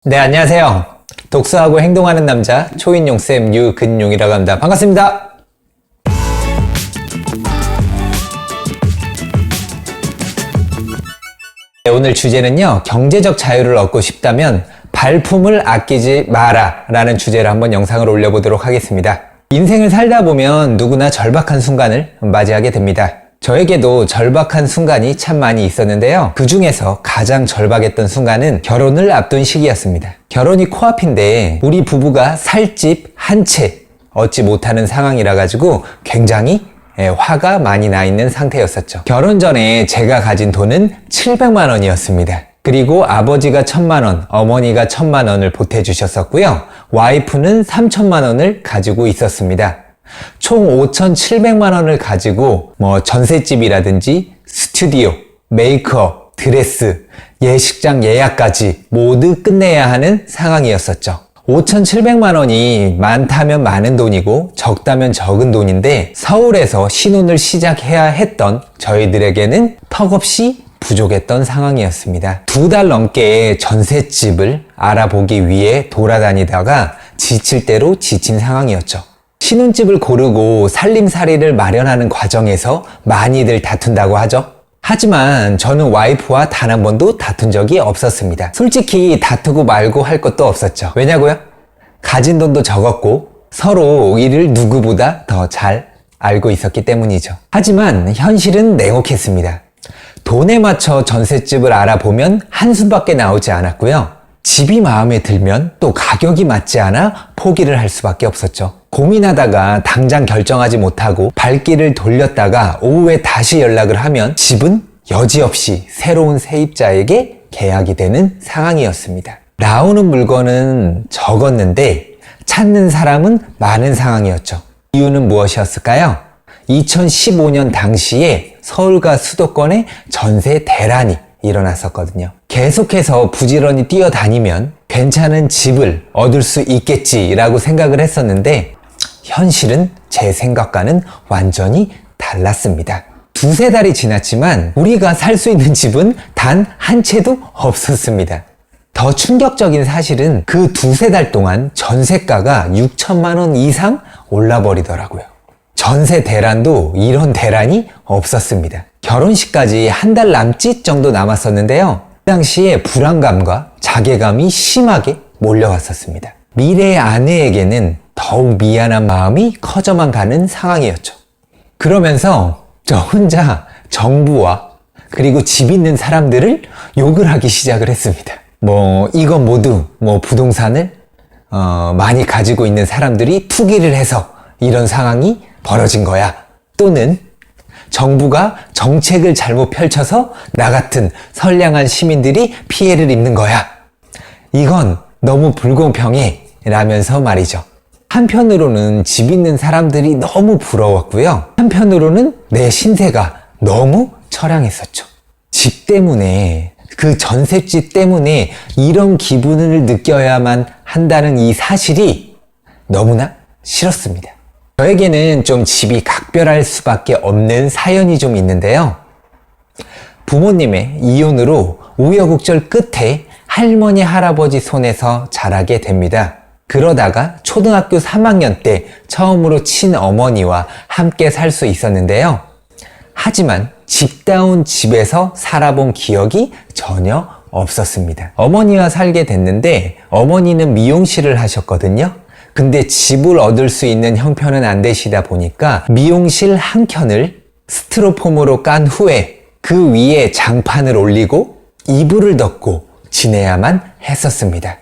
네, 안녕하세요. 독서하고 행동하는 남자 초인용쌤 유근용이라고 합니다. 반갑습니다. 네, 오늘 주제는요, 경제적 자유를 얻고 싶다면 발품을 아끼지 마라 라는 주제로 한번 영상을 올려보도록 하겠습니다. 인생을 살다 보면 누구나 절박한 순간을 맞이하게 됩니다. 저에게도 절박한 순간이 참 많이 있었는데요. 그 중에서 가장 절박했던 순간은 결혼을 앞둔 시기였습니다. 결혼이 코앞인데 우리 부부가 살 집 한 채 얻지 못하는 상황이라 가지고 굉장히 화가 많이 나 있는 상태였었죠. 결혼 전에 제가 가진 돈은 700만 원이었습니다. 그리고 아버지가 1000만 원, 어머니가 1000만 원을 보태주셨었고요. 와이프는 3000만 원을 가지고 있었습니다. 총 5,700만 원을 가지고 전셋집이라든지 스튜디오, 메이크업, 드레스, 예식장 예약까지 모두 끝내야 하는 상황이었었죠. 5,700만 원이 많다면 많은 돈이고 적다면 적은 돈인데 서울에서 신혼을 시작해야 했던 저희들에게는 턱없이 부족했던 상황이었습니다. 2달 넘게 전셋집을 알아보기 위해 돌아다니다가 지칠 대로 지친 상황이었죠. 신혼집을 고르고 살림살이를 마련하는 과정에서 많이들 다툰다고 하죠. 하지만 저는 와이프와 단 한 번도 다툰 적이 없었습니다. 솔직히 다투고 말고 할 것도 없었죠. 왜냐고요? 가진 돈도 적었고 서로 이를 누구보다 더 잘 알고 있었기 때문이죠. 하지만 현실은 냉혹했습니다. 돈에 맞춰 전셋집을 알아보면 한숨밖에 나오지 않았고요. 집이 마음에 들면 또 가격이 맞지 않아 포기를 할 수밖에 없었죠. 고민하다가 당장 결정하지 못하고 발길을 돌렸다가 오후에 다시 연락을 하면 집은 여지없이 새로운 세입자에게 계약이 되는 상황이었습니다. 나오는 물건은 적었는데 찾는 사람은 많은 상황이었죠. 이유는 무엇이었을까요? 2015년 당시에 서울과 수도권에 전세 대란이 일어났었거든요. 계속해서 부지런히 뛰어다니면 괜찮은 집을 얻을 수 있겠지라고 생각을 했었는데 현실은 제 생각과는 완전히 달랐습니다. 2-3달이 지났지만 우리가 살 수 있는 집은 단 한 채도 없었습니다. 더 충격적인 사실은 그 2-3달 동안 전세가가 6천만 원 이상 올라버리더라고요. 전세 대란도 이런 대란이 없었습니다. 결혼식까지 한 달 남짓 정도 남았었는데요. 그 당시에 불안감과 자괴감이 심하게 몰려왔었습니다. 미래의 아내에게는 더욱 미안한 마음이 커져만 가는 상황이었죠. 그러면서 저 혼자 정부와 그리고 집 있는 사람들을 욕을 하기 시작을 했습니다. 이건 모두 부동산을 많이 가지고 있는 사람들이 투기를 해서 이런 상황이 벌어진 거야. 또는 정부가 정책을 잘못 펼쳐서 나 같은 선량한 시민들이 피해를 입는 거야. 이건 너무 불공평해 라면서 말이죠. 한편으로는 집 있는 사람들이 너무 부러웠고요. 한편으로는 내 신세가 너무 처량했었죠. 집 때문에, 그 전셋집 때문에 이런 기분을 느껴야만 한다는 이 사실이 너무나 싫었습니다. 저에게는 좀 집이 각별할 수밖에 없는 사연이 좀 있는데요. 부모님의 이혼으로 우여곡절 끝에 할머니, 할아버지 손에서 자라게 됩니다. 그러다가 초등학교 3학년 때 처음으로 친어머니와 함께 살 수 있었는데요. 하지만 집다운 집에서 살아본 기억이 전혀 없었습니다. 어머니와 살게 됐는데 어머니는 미용실을 하셨거든요. 근데 집을 얻을 수 있는 형편은 안 되시다 보니까 미용실 한 켠을 스티로폼으로 깐 후에 그 위에 장판을 올리고 이불을 덮고 지내야만 했었습니다.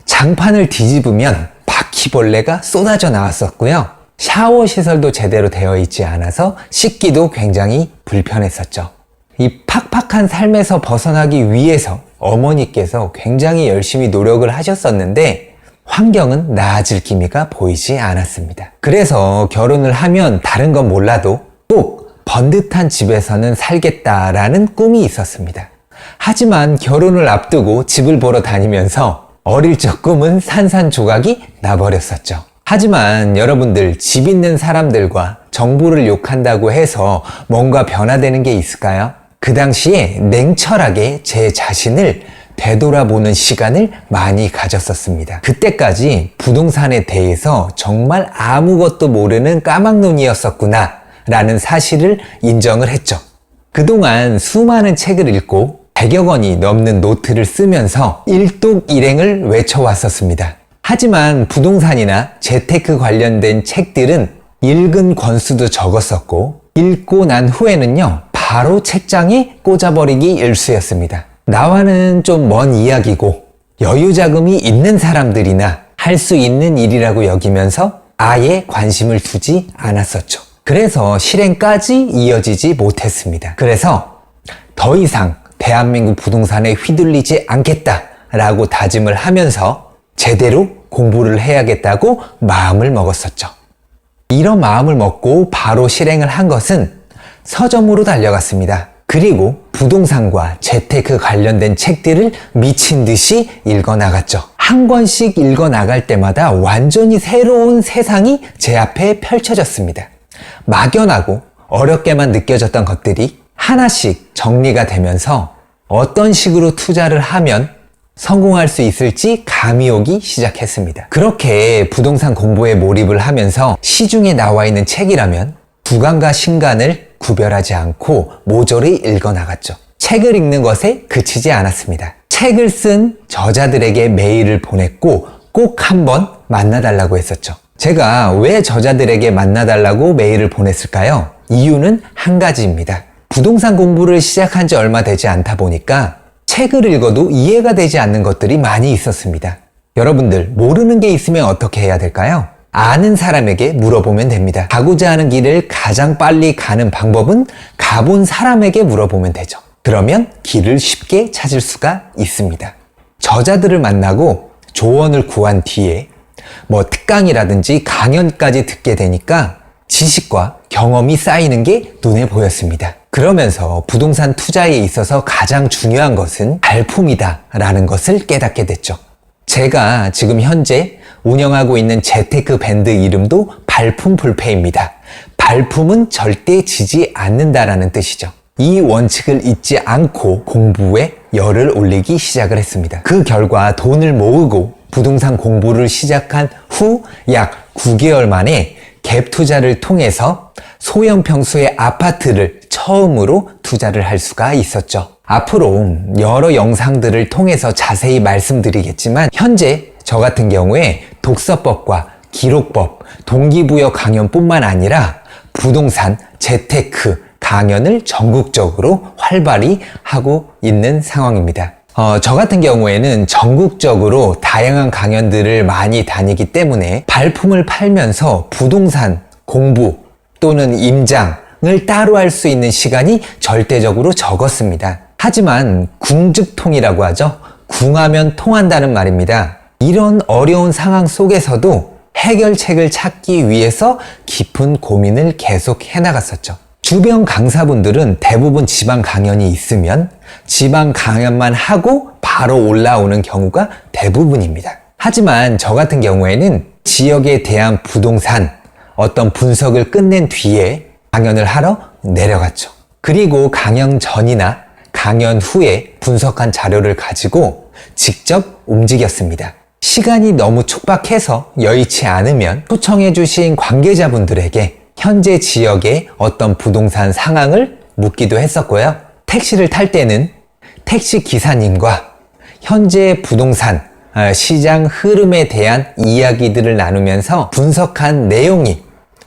장판을 뒤집으면 바퀴벌레가 쏟아져 나왔었고요. 샤워 시설도 제대로 되어 있지 않아서 씻기도 굉장히 불편했었죠. 이 팍팍한 삶에서 벗어나기 위해서 어머니께서 굉장히 열심히 노력을 하셨었는데 환경은 나아질 기미가 보이지 않았습니다. 그래서 결혼을 하면 다른 건 몰라도 꼭 번듯한 집에서는 살겠다라는 꿈이 있었습니다. 하지만 결혼을 앞두고 집을 보러 다니면서 어릴 적 꿈은 산산조각이 나버렸었죠. 하지만 여러분들, 집 있는 사람들과 정부를 욕한다고 해서 뭔가 변화되는 게 있을까요? 그 당시에 냉철하게 제 자신을 되돌아보는 시간을 많이 가졌었습니다. 그때까지 부동산에 대해서 정말 아무것도 모르는 까막눈이었었구나 라는 사실을 인정을 했죠. 그동안 수많은 책을 읽고 100여 권이 넘는 노트를 쓰면서 일독일행을 외쳐왔었습니다. 하지만 부동산이나 재테크 관련된 책들은 읽은 권수도 적었었고 읽고 난 후에는요 바로 책장에 꽂아버리기 일쑤였습니다. 나와는 좀 먼 이야기고 여유 자금이 있는 사람들이나 할 수 있는 일이라고 여기면서 아예 관심을 두지 않았었죠. 그래서 실행까지 이어지지 못했습니다. 그래서 더 이상 대한민국 부동산에 휘둘리지 않겠다라고 다짐을 하면서 제대로 공부를 해야겠다고 마음을 먹었었죠. 이런 마음을 먹고 바로 실행을 한 것은 서점으로 달려갔습니다. 그리고 부동산과 재테크 관련된 책들을 미친 듯이 읽어나갔죠. 한 권씩 읽어나갈 때마다 완전히 새로운 세상이 제 앞에 펼쳐졌습니다. 막연하고 어렵게만 느껴졌던 것들이 하나씩 정리가 되면서 어떤 식으로 투자를 하면 성공할 수 있을지 감이 오기 시작했습니다. 그렇게 부동산 공부에 몰입을 하면서 시중에 나와 있는 책이라면 구간과 신간을 구별하지 않고 모조리 읽어나갔죠. 책을 읽는 것에 그치지 않았습니다. 책을 쓴 저자들에게 메일을 보냈고 꼭 한번 만나달라고 했었죠. 제가 왜 저자들에게 만나달라고 메일을 보냈을까요? 이유는 한 가지입니다. 부동산 공부를 시작한 지 얼마 되지 않다 보니까 책을 읽어도 이해가 되지 않는 것들이 많이 있었습니다. 여러분들 모르는 게 있으면 어떻게 해야 될까요? 아는 사람에게 물어보면 됩니다. 가고자 하는 길을 가장 빨리 가는 방법은 가본 사람에게 물어보면 되죠. 그러면 길을 쉽게 찾을 수가 있습니다. 저자들을 만나고 조언을 구한 뒤에 특강이라든지 강연까지 듣게 되니까 지식과 경험이 쌓이는 게 눈에 보였습니다. 그러면서 부동산 투자에 있어서 가장 중요한 것은 발품이다라는 것을 깨닫게 됐죠. 제가 지금 현재 운영하고 있는 재테크 밴드 이름도 발품 불패입니다. 발품은 절대 지지 않는다라는 뜻이죠. 이 원칙을 잊지 않고 공부에 열을 올리기 시작을 했습니다. 그 결과 돈을 모으고 부동산 공부를 시작한 후 약 9개월 만에 갭 투자를 통해서 소형 평수의 아파트를 처음으로 투자를 할 수가 있었죠. 앞으로 여러 영상들을 통해서 자세히 말씀드리겠지만 현재 저 같은 경우에 독서법과 기록법, 동기부여 강연뿐만 아니라 부동산, 재테크 강연을 전국적으로 활발히 하고 있는 상황입니다. 저 같은 경우에는 전국적으로 다양한 강연들을 많이 다니기 때문에 발품을 팔면서 부동산 공부 또는 임장을 따로 할 수 있는 시간이 절대적으로 적었습니다. 하지만 궁즉통이라고 하죠. 궁하면 통한다는 말입니다. 이런 어려운 상황 속에서도 해결책을 찾기 위해서 깊은 고민을 계속 해나갔었죠. 주변 강사분들은 대부분 지방 강연이 있으면 지방 강연만 하고 바로 올라오는 경우가 대부분입니다. 하지만 저 같은 경우에는 지역에 대한 부동산 어떤 분석을 끝낸 뒤에 강연을 하러 내려갔죠. 그리고 강연 전이나 강연 후에 분석한 자료를 가지고 직접 움직였습니다. 시간이 너무 촉박해서 여의치 않으면 초청해주신 관계자분들에게 현재 지역의 어떤 부동산 상황을 묻기도 했었고요. 택시를 탈 때는 택시 기사님과 현재 부동산 시장 흐름에 대한 이야기들을 나누면서 분석한 내용이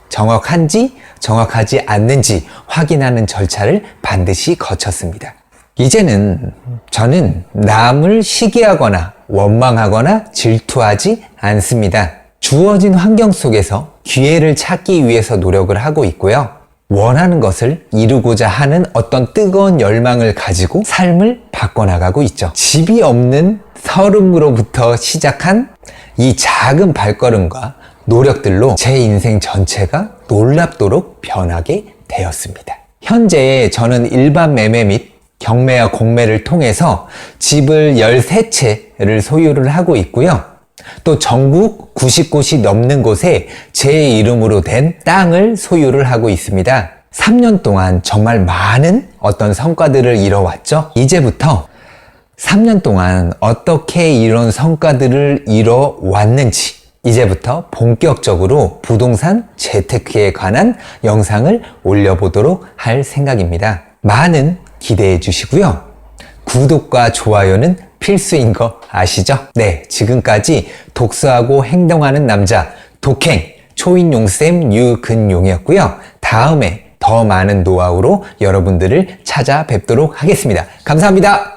정확한지 정확하지 않는지 확인하는 절차를 반드시 거쳤습니다. 이제는 저는 남을 시기하거나 원망하거나 질투하지 않습니다. 주어진 환경 속에서 기회를 찾기 위해서 노력을 하고 있고요. 원하는 것을 이루고자 하는 어떤 뜨거운 열망을 가지고 삶을 바꿔나가고 있죠. 집이 없는 서름으로부터 시작한 이 작은 발걸음과 노력들로 제 인생 전체가 놀랍도록 변하게 되었습니다. 현재 저는 일반 매매 및 경매와 공매를 통해서 집을 13채를 소유를 하고 있고요. 또 전국 90곳이 넘는 곳에 제 이름으로 된 땅을 소유를 하고 있습니다. 3년 동안 정말 많은 어떤 성과들을 이뤄왔죠. 이제부터 3년 동안 어떻게 이런 성과들을 이뤄왔는지 이제부터 본격적으로 부동산 재테크에 관한 영상을 올려보도록 할 생각입니다. 많은 기대해 주시고요. 구독과 좋아요는 필수인 거 아시죠? 네, 지금까지 독서하고 행동하는 남자 독행 초인용쌤 유근용이었고요. 다음에 더 많은 노하우로 여러분들을 찾아뵙도록 하겠습니다. 감사합니다.